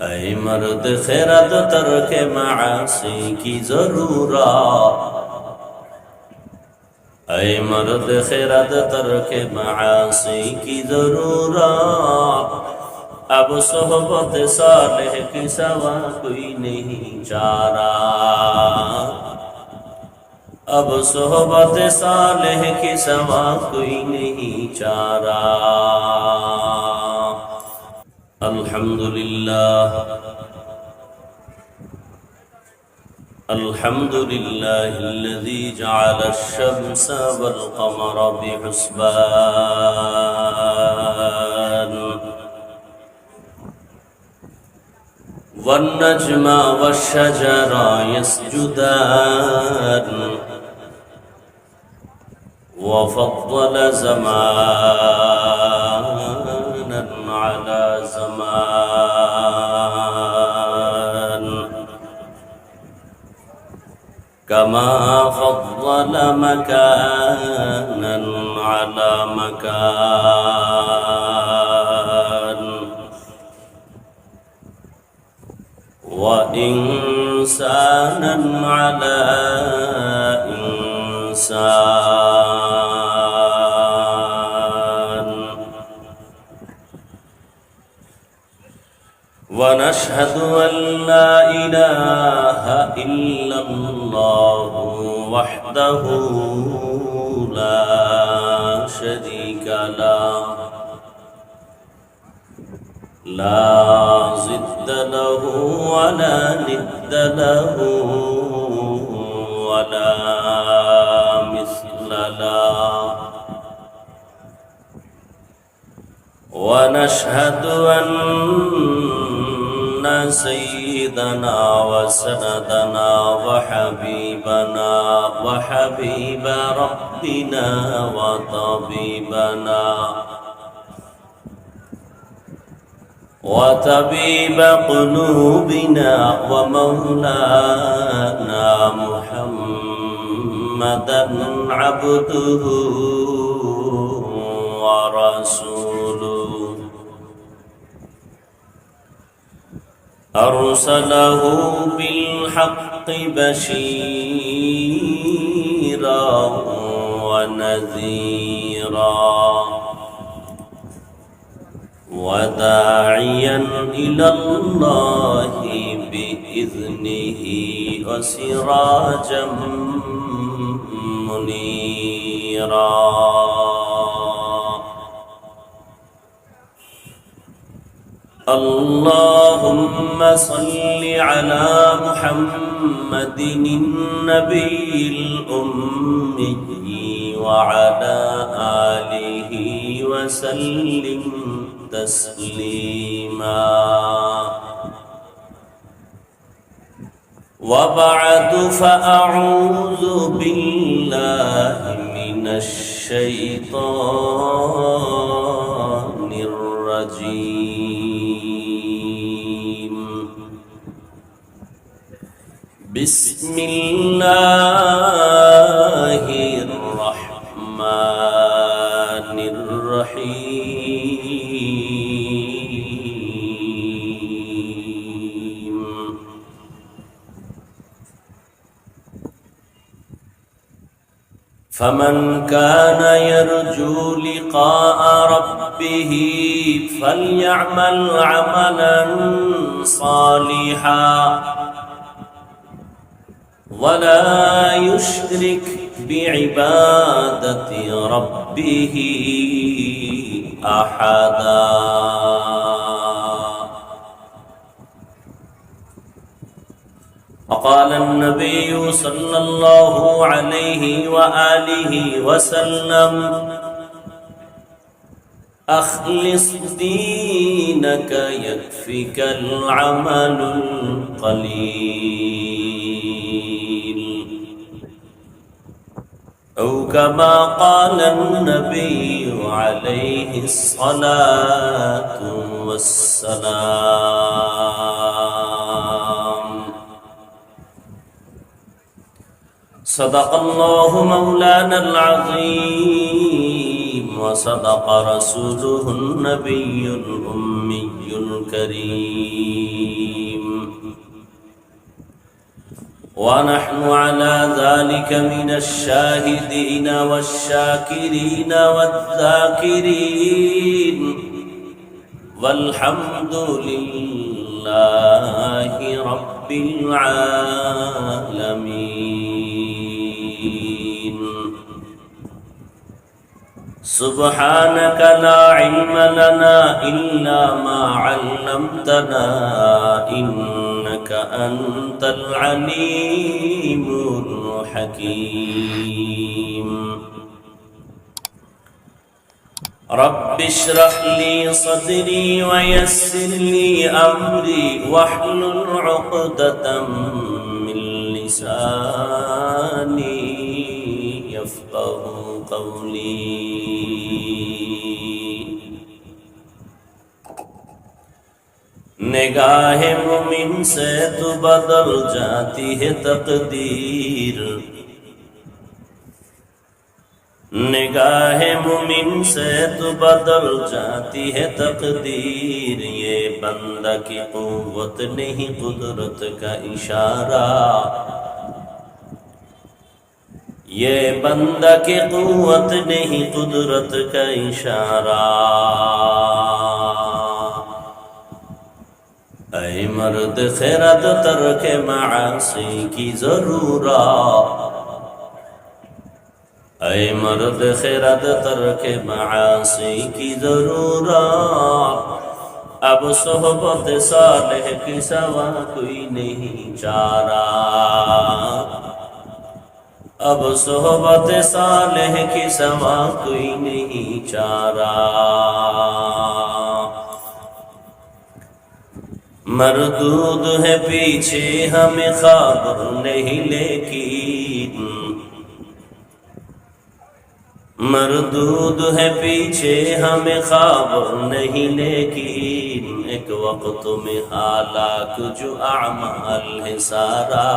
ऐ मर्द खैरत तर्क मासी की जरूरत, ऐ मर्द खैरत तर्क मासी की जरूरत। अब सोहबत सालेह की सवा कोई नहीं चारा, अब सोहबत सालेह की सवा कोई नहीं चारा। अल्हम्दुलिल्लाह, अल्हम्दुलिल्लाहिल्लज़ी जअल अश-शम्स वल-क़मर बिहुस्बान, वन-नज्म वश-शजर यस्जुदान, वफ़द्दल ज़मानन अला ज़मान, कमा फ़द्दल मकानन अला मकान, व इंसानन अला इंसान। वनशहदु अल्ला इलाहा इल्लल्लाहु वहदहु ला शरीका लहु, ला ज़िद्द लहु वला निद्द लहु वला मिस्ल लहु। वनशहदु अन्ना सय्यिदना व सनदना व हबीब रब्बिना व तबीबना وطبيب قلوبنا ومولانا محمدا عبده ورسوله، أرسله بالحق بشيرا ونذيرا، وداعيا إلى الله بإذنه وسراجا منيرا. اللهم صل على محمد النبي الأمي وعلى آله وسلم تسليما. وبعد، فأعوذ بالله من الشيطان الرجيم. بسم الله الرحمن الرحيم. فمن كان يرجو لقاء ربه فليعمل عملا صالحا ولا يشرك بعبادة ربه أحدا. وقال النبي صلى الله عليه وآله وسلم: أخلص دينك يكفك العمل القليل، أو كما قال النبي عليه الصلاة والسلام. صدق الله مولانا العظيم، وصدق رسوله النبي الأمي الكريم. ونحن على ذلك من الشاهدين والشاكرين والذاكرين والحمد لله رب العالمين. سبحانك لا علم لنا إلا ما علمتنا إنك أنت العليم الحكيم. رب اشرح لي صدري ويسر لي أمري واحلل عقدة من لساني يفقه قولي. निगाह मुमिन से तो बदल जाती है तकदीर, निगाह मुमिन से तो बदल जाती है तकदीर. ये बंदा की कुव्वत नहीं कुदरत का इशारा, ये बंदा की कुव्वत नहीं कुदरत का इशारा. ऐ मर्द खैरत तर्क मासी की जरूरत, ऐ मर्द खैरत तर्क मासी की जरूरत. अब सोहबत सालेह की सवा कोई नहीं चारा, अब सोहबत सालेह की सवा कोई नहीं चारा. मरदूद है पीछे हमें खबर नहीं लेकिन, मरदूद है पीछे हमें खबर नहीं लेकिन. एक वक्त में हालाक जो अमाल है सारा,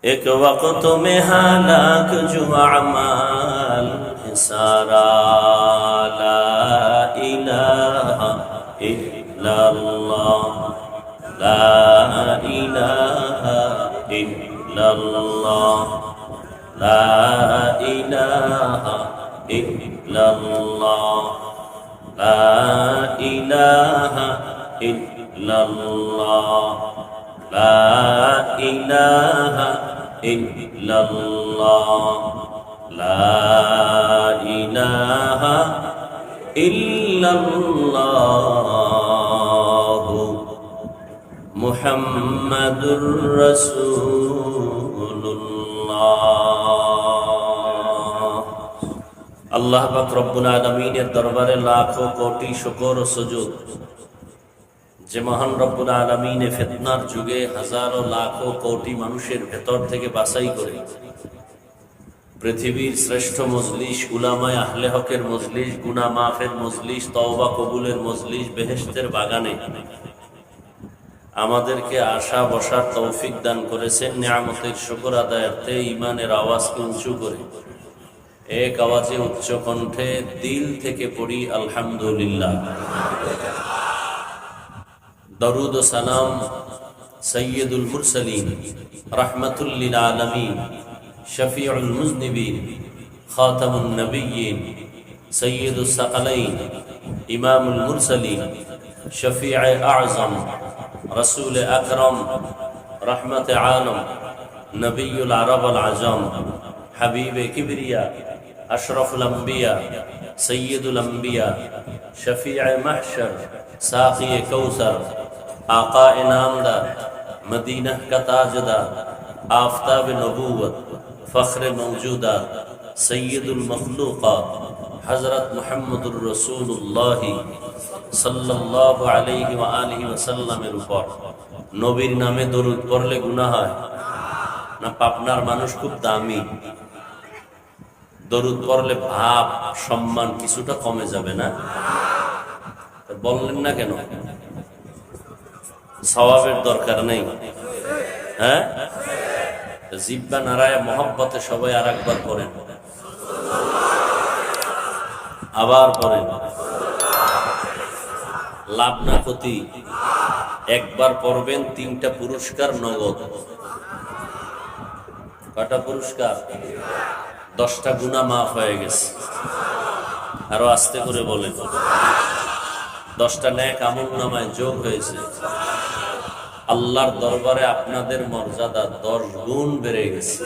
एक वक्त में हालाक जो अमाल है सारा. ला इलाहा इल्लल्लाह, ला इलाहा इल्लल्लाह, ला इलाहा इल्लल्लाह, ला इलाहा इल्लल्लाह, ला इलाहा इल्लल्लाह, ला इलाहा इल्लल्लाह मुहम्मदुर रसूलुल्लाह. আল্লাহ পাক রব্বুল আলামিনের দরবারে লাখো কোটি শুকর ও সুজুদ যে মহান রব্বুল আলামিনে ফিতনার যুগে হাজারো লাখো কোটি মানুষের ভেতর থেকে বাছাই করে পৃথিবীর শ্রেষ্ঠ মজলিস, উলামায়ে আহলে হকের মজলিস, গুনাহ মাফের মজলিস, তওবা কবুলের মজলিস, বেহেশতের বাগানে আমাদেরকে আসা বসার তৌফিক দান করেছেন. নিয়ামতের শুকর আদায়ার্থে ঈমানের আওয়াজকে উঁচু করে এক আওয়াজে উচ্চ কণ্ঠে দিল থেকে পড়ি আলহামদুলিল্লাহ. দরুদ ও সালাম সৈয়দুল মুরসালিন, রাহমাতুল লিল আলামিন, শফিউল মুজনিবিন, খাতামুন নবিয়্যিন, সৈয়দুস সাকালাইন, ইমামুল মুরসালিন, শফিয়ে আযম, রসুল আকরম, রহমতে আলম, নবিয়ুল আরব আল আজম, হাবিবে কিবরিয়া, আশরফুল আম্বিয়া, সৈয়দুল আম্বিয়া, শফিয়ে মাহশর, সাকিয়ে কৌসর, आका इनामदार, मदीना का ताजदार, आफताब नबूवत, फ़ख्र मौजूदात, सैयदुल मखलूक़ात, हज़रत मुहम्मदुर रसूलुल्लाह सल्लल्लाहु अलैहि व आलिहि वसल्लमेर উপর নবীর নামে দরুদ পড়লে গুনাহ হয় না? পাবনার মানুষ খুব দামি, দরুদ পড়লে ভাব সম্মান কিছুটা কমে যাবে না? বললেন না কেন? সওয়াবের দরকার নেই, হ্যাঁ? জিব্বা নারায় মহব্বতে সবাই আর একবার পড়েন, আবার পড়েন, লাভ না ক্ষতি? একবার পড়বেন 3টা পুরস্কার নগদ। কয়টা পুরস্কার? 10টা গুনাহ মাফ হয়ে গেছে। আরো আস্তে করে বলেন, 10টা নেক আমলনামায় যোগ হয়েছে। আল্লাহর দরবারে আপনাদের মর্যাদা 10 গুণ বেড়ে গেছে।